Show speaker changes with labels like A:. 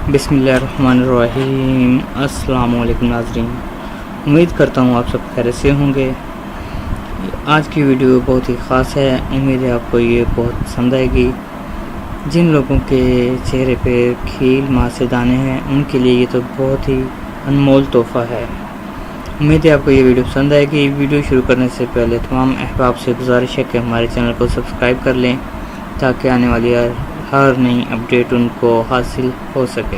A: बिस्मिल्लाहिर्रहमानिर्रहीम। अस्सलाम वालेकुम नाज़रीन, उम्मीद करता हूँ आप सब खैरियत से होंगे। आज की वीडियो बहुत ही ख़ास है, उम्मीद है आपको ये बहुत पसंद आएगी। जिन लोगों के चेहरे पे खील माँ से दाने हैं उनके लिए ये तो बहुत ही अनमोल तोहफ़ा है। उम्मीद है आपको ये वीडियो पसंद आएगी। वीडियो शुरू करने से पहले तमाम अहबाब से गुजारिश है कि हमारे चैनल को सब्सक्राइब कर लें ताकि आने वाली हर नई अपडेट उनको हासिल हो सके।